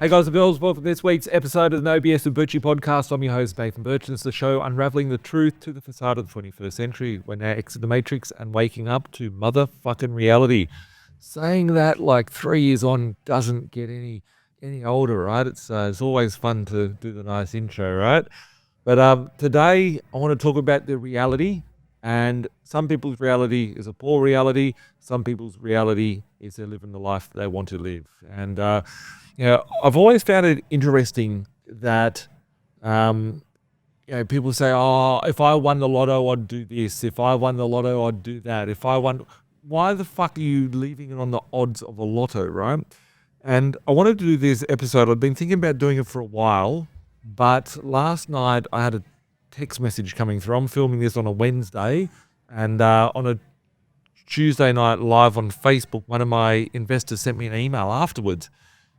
Hey guys and girls, welcome to this week's episode of the No BS with Birchy podcast. I'm your host, Nathan Birch, and it's the show unraveling the truth to the facade of the 21st century. We're now exiting the matrix and waking up to motherfucking reality. Saying that like 3 years on doesn't get any older, right? It's always fun to do the nice intro, right? But today I want to talk about the reality, and some people's reality is a poor reality. Some people's reality is they're living the life they want to live. And I've always found it interesting that people say, "Oh, if I won the lotto, I'd do this. If I won the lotto, I'd do that. If I won." Why the fuck are you leaving it on the odds of a lotto, right? And I wanted to do this episode. I've been thinking about doing it for a while, but last night I had a text message coming through. I'm filming this on a Wednesday, and on a Tuesday night live on Facebook, one of my investors sent me an email afterwards.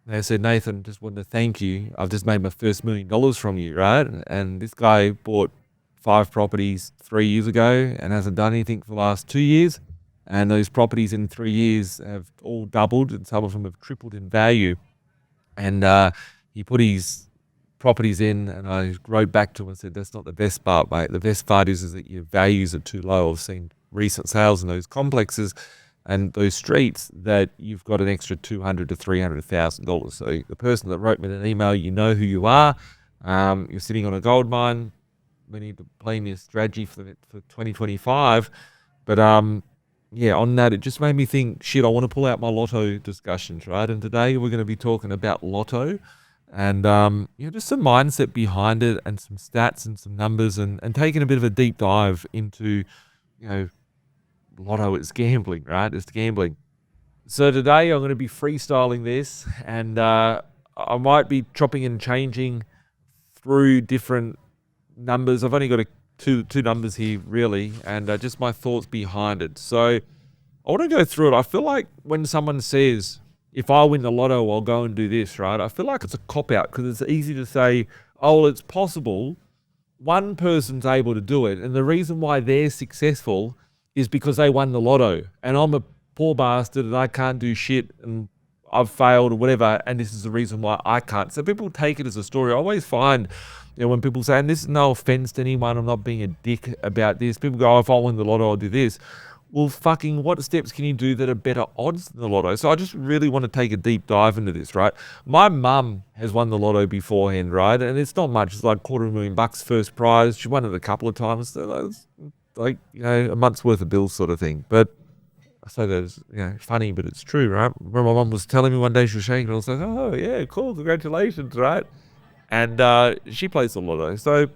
They said, "Nathan, just wanted to thank you. I've just made my first $1 million from you," right? And this guy bought 5 properties 3 years ago and hasn't done anything for the last 2 years. And those properties in 3 years have all doubled, and some of them have tripled in value. And he put his properties in, and I wrote back to him and said, "That's not the best part, mate. The best part is that your values are too low. I've seen recent sales in those complexes and those streets that you've got an extra $200,000 to $300,000. So the person that wrote me an email, you know who you are. You're sitting on a gold mine. We need to plan your strategy for 2025. But on that, it just made me think, shit, I want to pull out my lotto discussions, right? And today we're going to be talking about lotto and just some mindset behind it and some stats and some numbers and taking a bit of a deep dive into, lotto is gambling, right? It's gambling. So today I'm going to be freestyling this, and I might be chopping and changing through different numbers. I've only got two numbers here, really, and just my thoughts behind it. So I want to go through it. I feel like when someone says, if I win the lotto, I'll go and do this, right? I feel like it's a cop-out because it's easy to say, oh, well, it's possible. One person's able to do it, and the reason why they're successful is because they won the lotto, and I'm a poor bastard and I can't do shit and I've failed or whatever, and this is the reason why I can't. So people take it as a story. I always find, when people say, and this is no offense to anyone, I'm not being a dick about this, people go, oh, if I win the lotto, I'll do this. Well, fucking what steps can you do that are better odds than the lotto? So I just really want to take a deep dive into this, right? My mum has won the lotto beforehand, right? And it's not much. It's like $250,000 first prize. She won it a couple of times. So that's like, a month's worth of bills sort of thing. But I say that as, funny, but it's true, right? When my mum was telling me one day, she was shaking, I was like, oh, yeah, cool, congratulations, right? And she plays the lotto. So,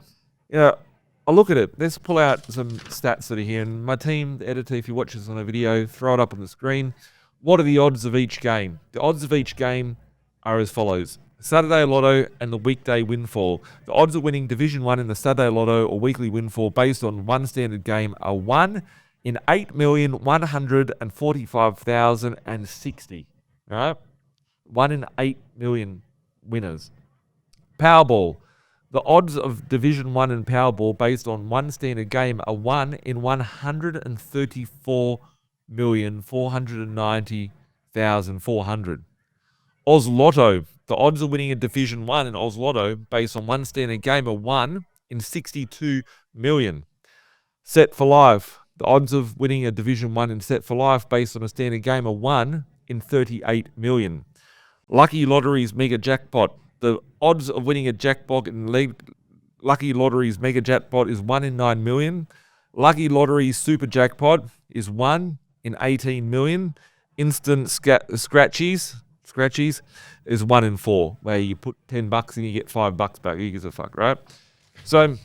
I'll look at it. Let's pull out some stats that are here. And my team, the editor, if you watch this on a video, throw it up on the screen. What are the odds of each game? The odds of each game are as follows. Saturday Lotto and the weekday windfall. The odds of winning Division 1 in the Saturday Lotto or weekly windfall based on one standard game are 1 in 8,145,060. All right? 1 in 8 million winners. Powerball. The odds of Division 1 and Powerball based on one standard game are 1 in 134,490,400. Oz Lotto. The odds of winning a Division 1 in Oz Lotto based on one standard game are 1 in 62 million. Set for Life. The odds of winning a Division 1 in Set for Life based on a standard game are 1 in 38 million. Lucky Lotteries Mega Jackpot. The odds of winning a jackpot in Lucky Lotteries Mega Jackpot is 1 in 9 million. Lucky Lotteries Super Jackpot is 1 in 18 million. Instant Scratchies is 1 in 4, where you put $10 and you get $5 back. Who gives a fuck, right? So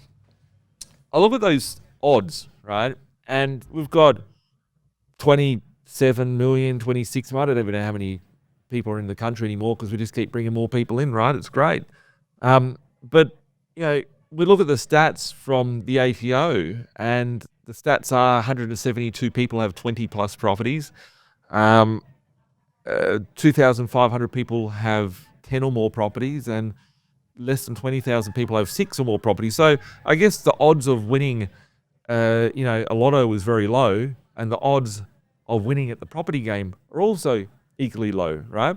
I look at those odds, right? And we've got 27 million, 26 million. I don't even know how many people are in the country anymore because we just keep bringing more people in, right? It's great. But we look at the stats from the ATO, and the stats are 172 people have 20 plus properties. 2,500 people have 10 or more properties, and less than 20,000 people have 6 or more properties. So I guess the odds of winning, a lotto is very low, and the odds of winning at the property game are also equally low, right?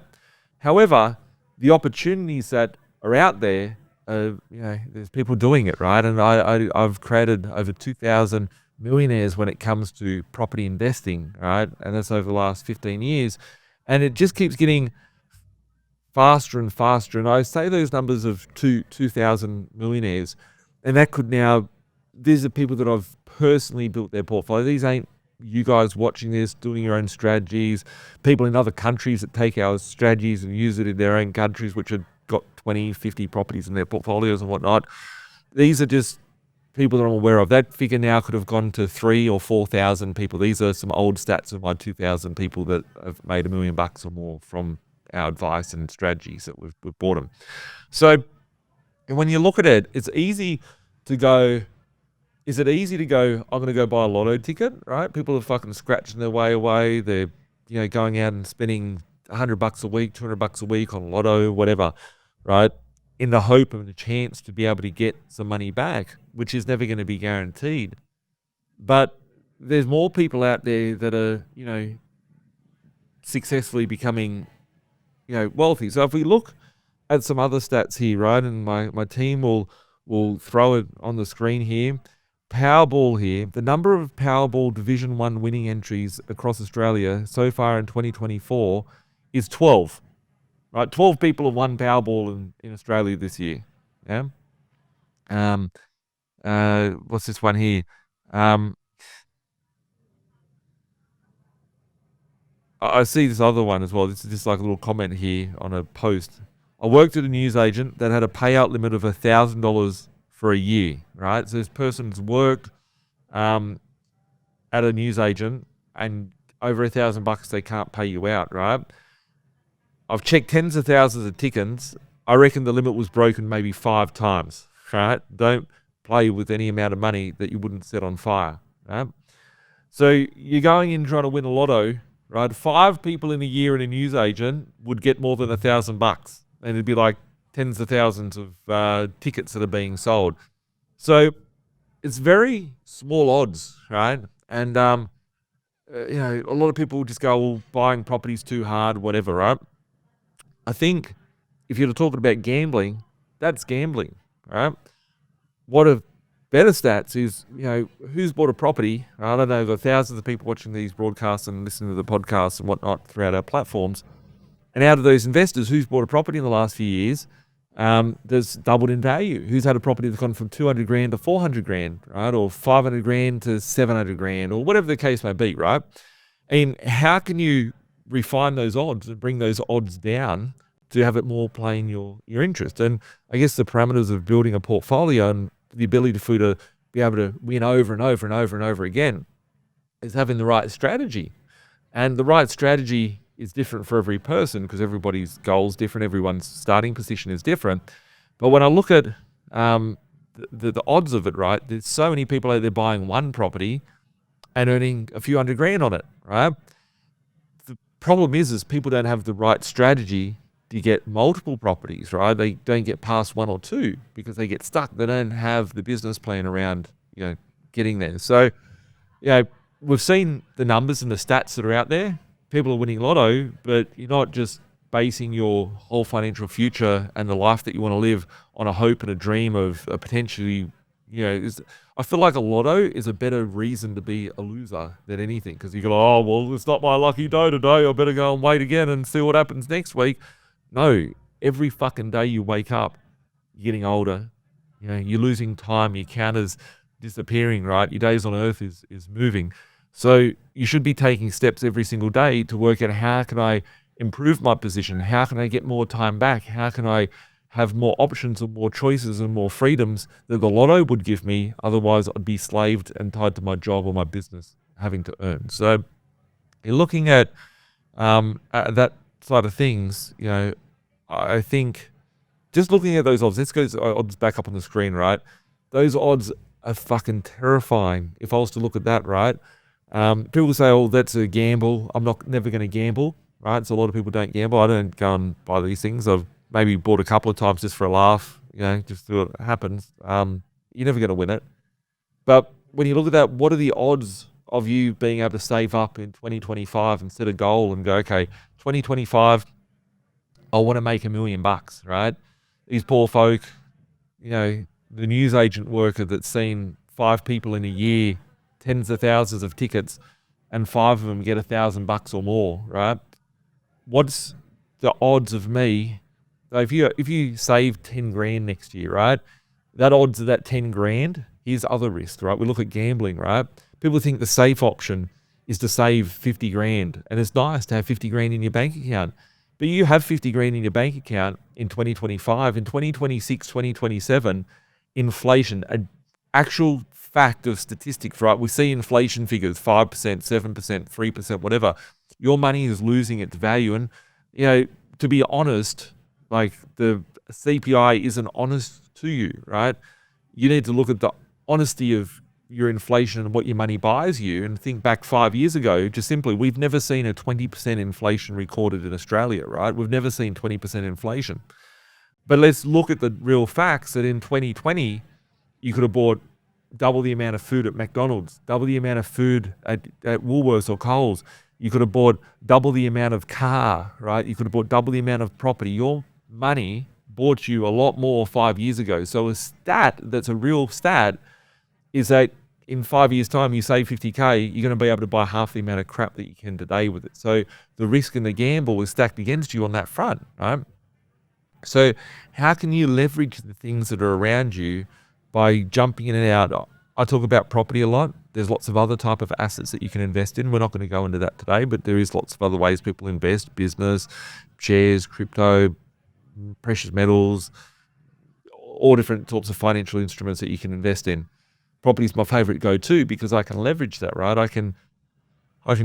However, the opportunities that are out there, there's people doing it, right? And I've created over 2,000 millionaires when it comes to property investing, right? And that's over the last 15 years. And it just keeps getting faster and faster. And I say those numbers of 2,000 millionaires, and that could now, these are people that I've personally built their portfolio. These ain't you guys watching this, doing your own strategies, people in other countries that take our strategies and use it in their own countries, which have got 20, 50 properties in their portfolios and whatnot. These are just people that I'm aware of. That figure now could have gone to 3,000 or 4,000 people. These are some old stats of my 2,000 people that have made $1 million or more from our advice and strategies that we've bought them. So when you look at it, it's easy to go, is it easy to go, I'm going to go buy a lotto ticket, right? People are fucking scratching their way away. They're, going out and spending $100 a week, $200 a week on lotto, whatever, right? In the hope of a chance to be able to get some money back, which is never going to be guaranteed. But there's more people out there that are, successfully becoming, wealthy. So if we look at some other stats here, right, and my team will throw it on the screen here. Powerball here, the number of Powerball Division 1 winning entries across Australia so far in 2024 is 12. Right, 12 people have won Powerball in Australia this year. Yeah. What's this one here? I see this other one as well. This is just like a little comment here on a post. I worked at a news agent that had a payout limit of $1,000 for a year, right? So this person's worked at a news agent, and over $1,000 they can't pay you out, right? I've checked tens of thousands of tickets. I reckon the limit was broken maybe 5 times, right? Don't play with any amount of money that you wouldn't set on fire, right? So you're going in trying to win a lotto, right? 5 people in a year in a news agent would get more than $1,000, and it'd be like tens of thousands of tickets that are being sold. So it's very small odds, right? And a lot of people just go, well, buying property's too hard, whatever, right? I think if you're talking about gambling, that's gambling, right? What a better stats is, who's bought a property? I don't know, there are thousands of people watching these broadcasts and listening to the podcasts and whatnot throughout our platforms. And out of those investors, who's bought a property in the last few years, there's doubled in value. Who's had a property that's gone from 200 grand to 400 grand, right? Or 500 grand to 700 grand, or whatever the case may be, right? And how can you refine those odds and bring those odds down to have it more play in your interest? And I guess the parameters of building a portfolio and the ability to be able to win over and over and over and over again is having the right strategy. And the right strategy is different for every person because everybody's goal is different. Everyone's starting position is different. But when I look at the odds of it, right, there's so many people out there buying one property and earning a few hundred grand on it, right? The problem is people don't have the right strategy to get multiple properties, right? They don't get past 1 or 2 because they get stuck. They don't have the business plan around, getting there. So, we've seen the numbers and the stats that are out there. People are winning lotto, but you're not just basing your whole financial future and the life that you want to live on a hope and a dream of a potentially, I feel like a lotto is a better reason to be a loser than anything because you go, oh, well, it's not my lucky day today. I better go and wait again and see what happens next week. No, every fucking day you wake up, you're getting older. You're losing time. Your counter's disappearing, right? Your days on earth is moving. So you should be taking steps every single day to work out how can I improve my position? How can I get more time back? How can I have more options and more choices and more freedoms that the lotto would give me? Otherwise, I'd be slaved and tied to my job or my business having to earn. So you're looking at that side of things, I think just looking at those odds, let's go odds back up on the screen, right? Those odds are fucking terrifying. If I was to look at that, right? People say, oh, that's a gamble. I'm never going to gamble, right? So a lot of people don't gamble. I don't go and buy these things. I've maybe bought a couple of times just for a laugh, just see what happens. You're never going to win it. But when you look at that, what are the odds of you being able to save up in 2025 and set a goal and go, okay, 2025, I want to make $1 million, right? These poor folk, the newsagent worker that's seen 5 people in a year, tens of thousands of tickets, and 5 of them get $1,000 or more, right? What's the odds of me? So if you save 10 grand next year, right? That odds of that 10 grand, here's other risks, right? We look at gambling, right? People think the safe option is to save 50 grand, and it's nice to have 50 grand in your bank account. But you have 50 grand in your bank account in 2025, in 2026, 2027, inflation, an actual fact of statistics, right? We see inflation figures, 5%, 7%, 3%, whatever. Your money is losing its value. And, to be honest, like the CPI isn't honest to you, right? You need to look at the honesty of your inflation and what your money buys you and think back 5 years ago. Just simply, we've never seen a 20% inflation recorded in Australia, right? We've never seen 20% inflation. But let's look at the real facts that in 2020, you could have bought double the amount of food at McDonald's, double the amount of food at Woolworths or Coles. You could have bought double the amount of car, right? You could have bought double the amount of property. Your money bought you a lot more 5 years ago. So a stat that's a real stat is that in 5 years' time, you save 50K, you're going to be able to buy half the amount of crap that you can today with it. So the risk and the gamble is stacked against you on that front, right? So how can you leverage the things that are around you by jumping in and out? I talk about property a lot. There's lots of other type of assets that you can invest in. We're not going to go into that today, but there is lots of other ways people invest: business, shares, crypto, precious metals, all different sorts of financial instruments that you can invest in. Property is my favorite go-to because I can leverage that, right? I can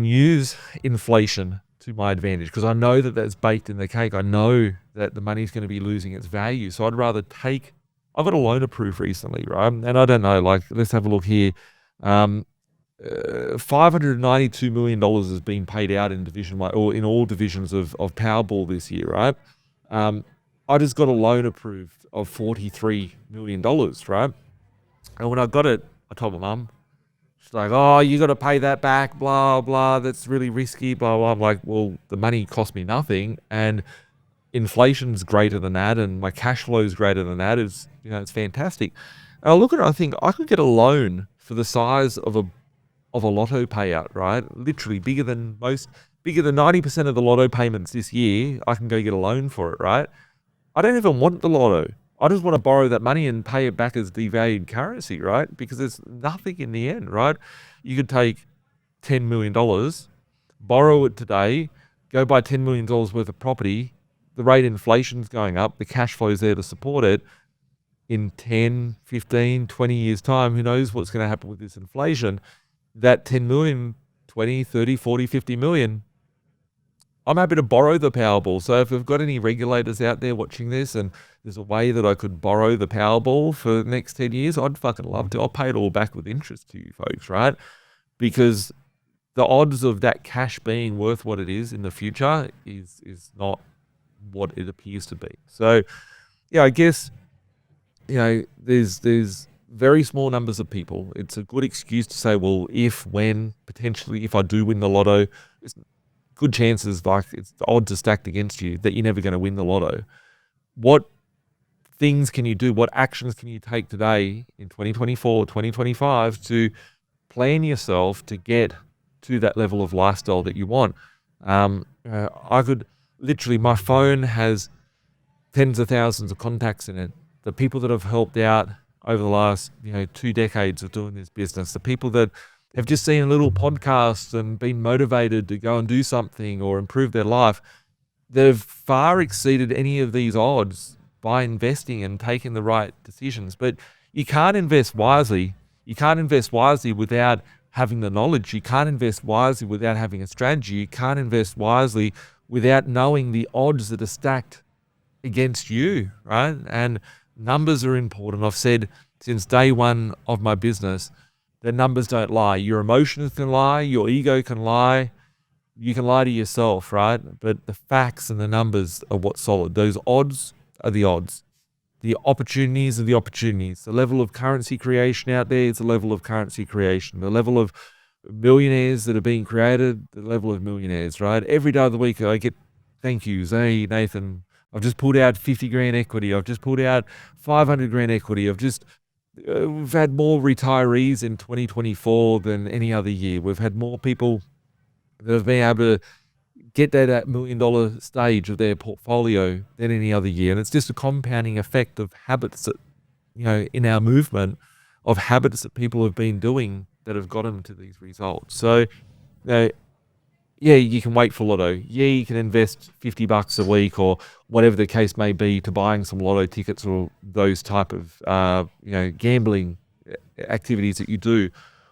use inflation to my advantage because I know that that's baked in the cake. I know that the money's going to be losing its value. So I'd rather I've got a loan approved recently, right? And I don't know, let's have a look here. $592 million has been paid out in Division 1 or in all divisions of Powerball this year, right? I just got a loan approved of $43 million, right? And when I got it, I told my mum. She's like, oh, you got to pay that back, blah, blah. That's really risky, blah, blah. I'm like, well, the money cost me nothing. And inflation's greater than that. And my cash flow is greater than that. It's fantastic. And I look at it, I think I could get a loan for the size of a Lotto payout, right? Literally bigger than 90% of the Lotto payments this year. I can go get a loan for it, right? I don't even want the Lotto. I just want to borrow that money and pay it back as devalued currency, right? Because there's nothing in the end, right? You could take $10 million, borrow it today, go buy $10 million worth of property. The rate of inflation's going up. The cash flow is there to support it. In 10, 15, 20 years' time, who knows what's going to happen with this inflation? That 10 million, 20, 30, 40, 50 million, I'm happy to borrow the Powerball. So if we've got any regulators out there watching this and there's a way that I could borrow the Powerball for the next 10 years, I'd fucking love to. I'll pay it all back with interest to you folks, right? Because the odds of that cash being worth what it is in the future is not what it appears to be. So, yeah, I guess, there's very small numbers of people. It's a good excuse to say, well, potentially, if I do win the Lotto, it's good chances, the odds are stacked against you that you're never going to win the Lotto. What things can you do? What actions can you take today in 2024, 2025 to plan yourself to get to that level of lifestyle that you want? I could literally, my phone has tens of thousands of contacts in it. The people that have helped out over the last 2 decades of doing this business, the people that have just seen a little podcast and been motivated to go and do something or improve their life, they've far exceeded any of these odds by investing and taking the right decisions. But you can't invest wisely. You can't invest wisely without having the knowledge. You can't invest wisely without having a strategy. You can't invest wisely without knowing the odds that are stacked against you, right? And numbers are important. I've said since day one of my business that numbers don't lie. Your emotions can lie. Your ego can lie. You can lie to yourself, right? But the facts and the numbers are what's solid. Those odds are the odds. The opportunities are the opportunities. The level of currency creation out there is the level of currency creation. The level of millionaires that are being created, the level of millionaires, right? Every day of the week I get thank yous. Hey, Nathan, I've just pulled out 50 grand equity. I've just pulled out 500 grand equity. We've had more retirees in 2024 than any other year. We've had more people that have been able to get to that $1 million stage of their portfolio than any other year. And it's just a compounding effect of habits that, in our movement, of habits that people have been doing that have got them to these results. So, yeah, you can wait for Lotto. Yeah, you can invest $50 a week or whatever the case may be to buying some Lotto tickets or those type of, gambling activities that you do.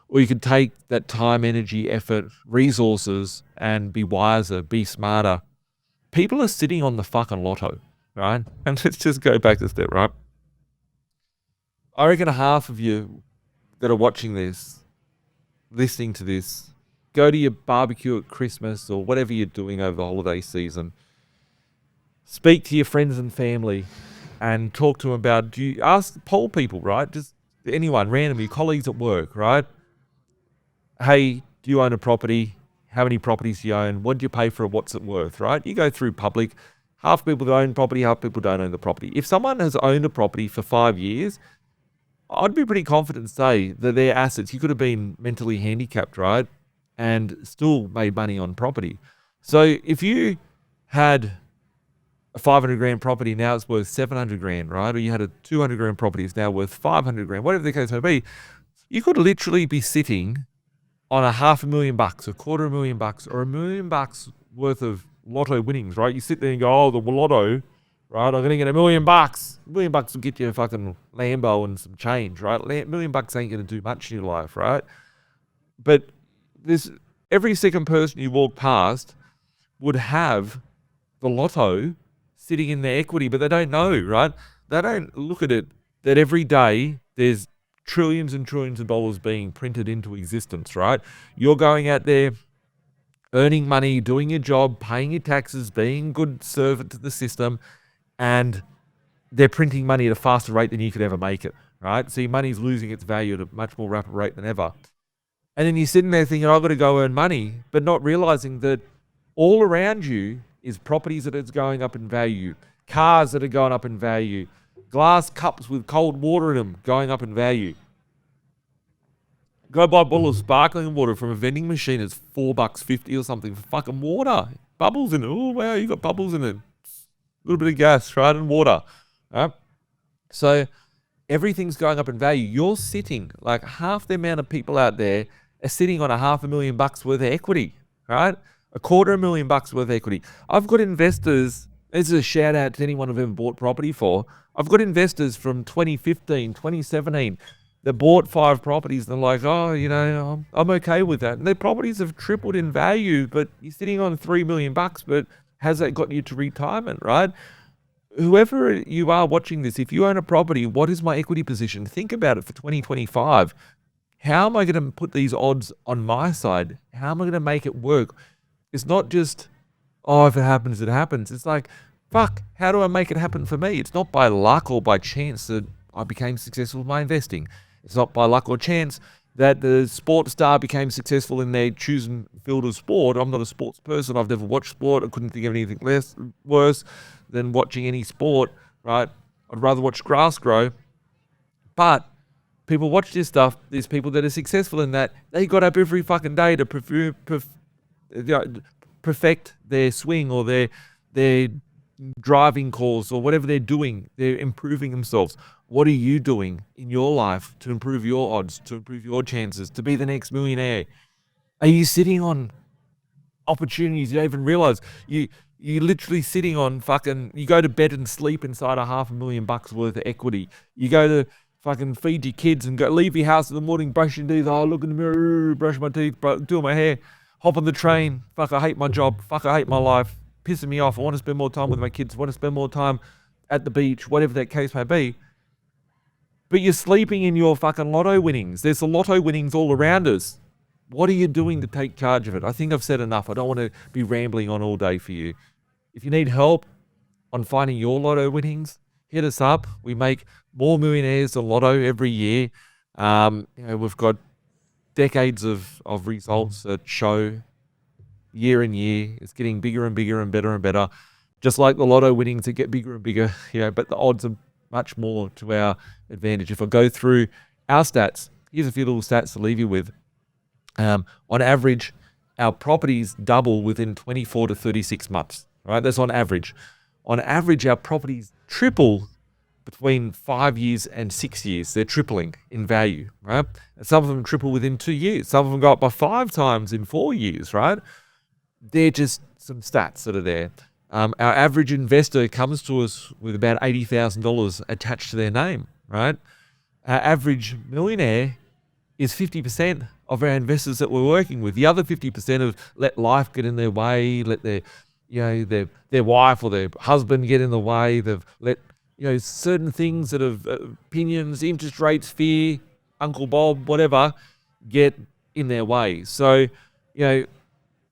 Or you could take that time, energy, effort, resources and be wiser, be smarter. People are sitting on the fucking Lotto, right? And let's just go back a step, right? I reckon half of you that are watching this, listening to this, go to your barbecue at Christmas or whatever you're doing over the holiday season. Speak to your friends and family and talk to them about, poll people, right? Just anyone, random, your colleagues at work, right? Hey, do you own a property? How many properties do you own? What do you pay for it? What's it worth, right? You go through public. Half people own property, half people don't own the property. If someone has owned a property for 5 years, I'd be pretty confident to say that their assets, you could have been mentally handicapped, right? And still made money on property. So if you had a 500 grand property, now it's worth 700 grand, right? Or you had a 200 grand property, it's now worth 500 grand, whatever the case may be, you could literally be sitting on $500,000, $250,000, or $1 million worth of Lotto winnings, right? You sit there and go, oh, the Lotto, right? I'm going to get $1 million. $1 million will get you a fucking Lambo and some change, right? $1 million ain't going to do much in your life, right? But every second person you walk past would have the Lotto sitting in their equity, but they don't know, right? They don't look at it that every day there's trillions and trillions of dollars being printed into existence, right? You're going out there, earning money, doing your job, paying your taxes, being a good servant to the system, and they're printing money at a faster rate than you could ever make it, right? So your money's losing its value at a much more rapid rate than ever. And then you're sitting there thinking, I've got to go earn money, but not realizing that all around you is properties that is going up in value, cars that are going up in value, glass cups with cold water in them going up in value. Go buy a bottle of sparkling water from a vending machine. It's $4.50 or something for fucking water. Bubbles in it. Oh, wow, you got bubbles in it. A little bit of gas, right? And water. Right? So everything's going up in value. You're sitting, like half the amount of people out there are sitting on $500,000 worth of equity, right? $250,000 worth of equity. I've got investors, this is a shout out to anyone I've ever bought property for. I've got investors from 2015, 2017 that bought 5 properties and they're like, oh, I'm okay with that. And their properties have tripled in value, but you're sitting on $3 million, but has that gotten you to retirement, right? Whoever you are watching this, if you own a property, what is my equity position? Think about it for 2025. How am I going to put these odds on my side? How am I going to make it work? It's not just, oh, if it happens, it happens. It's like, fuck, how do I make it happen for me? It's not by luck or by chance that I became successful with my investing. It's not by luck or chance that the sports star became successful in their chosen field of sport. I'm not a sports person. I've never watched sport. I couldn't think of anything worse than watching any sport, right? I'd rather watch grass grow. But people watch this stuff. There's people that are successful in that. They got up every fucking day to perfect their swing or their driving course or whatever they're doing. They're improving themselves. What are you doing in your life to improve your odds, to improve your chances, to be the next millionaire? Are you sitting on opportunities you don't even realize? You're literally sitting on you go to bed and sleep inside $500,000 worth of equity. You go to fucking feed your kids and go leave your house in the morning, brush your teeth, look in the mirror, brush my teeth, do my hair, hop on the train. Fuck, I hate my job. Fuck, I hate my life. Pissing me off. I want to spend more time with my kids. I want to spend more time at the beach, whatever that case may be. But you're sleeping in your fucking Lotto winnings. There's the Lotto winnings all around us. What are you doing to take charge of it? I think I've said enough. I don't want to be rambling on all day for you. If you need help on finding your Lotto winnings, hit us up. We make more millionaires than Lotto every year. We've got decades of results that show year in year. It's getting bigger and bigger and better and better. Just like the Lotto winnings that get bigger and bigger, but the odds are much more to our advantage. If I go through our stats, here's a few little stats to leave you with. On average, our properties double within 24 to 36 months, right? That's on average. On average, our properties triple between 5 years and 6 years. They're tripling in value, right? And some of them triple within 2 years. Some of them go up by 5 times in 4 years, right? They're just some stats that are there. Our average investor comes to us with about $80,000 attached to their name, right? Our average millionaire is 50% of our investors that we're working with. The other 50% have let life get in their way, let their wife or their husband get in the way. They've let certain things that have opinions, interest rates, fear, Uncle Bob, whatever, get in their way. So,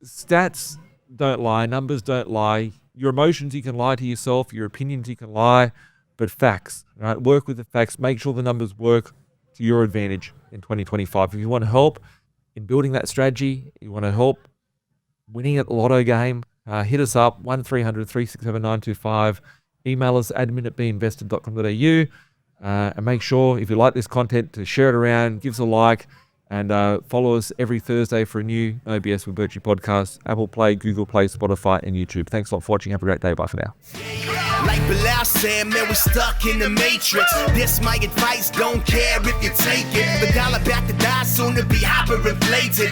stats don't lie, numbers don't lie. Your emotions, you can lie to yourself. Your opinions, you can lie. But facts, right? Work with the facts. Make sure the numbers work to your advantage in 2025. If you want help in building that strategy, you want to help winning at the Lotto game, hit us up, 1300 367 925. Email us admin@binvested.com.au. And make sure, if you like this content, to share it around, give us a like, and follow us every Thursday for a new OBS with Birchy podcast, Apple Play, Google Play, Spotify, and YouTube. Thanks a lot for watching. Have a great day. Bye for now. Like Bilal said, man, we stuck in the matrix. This my advice, don't care if you take it. The dollar back to die, soon to be hyperinflated.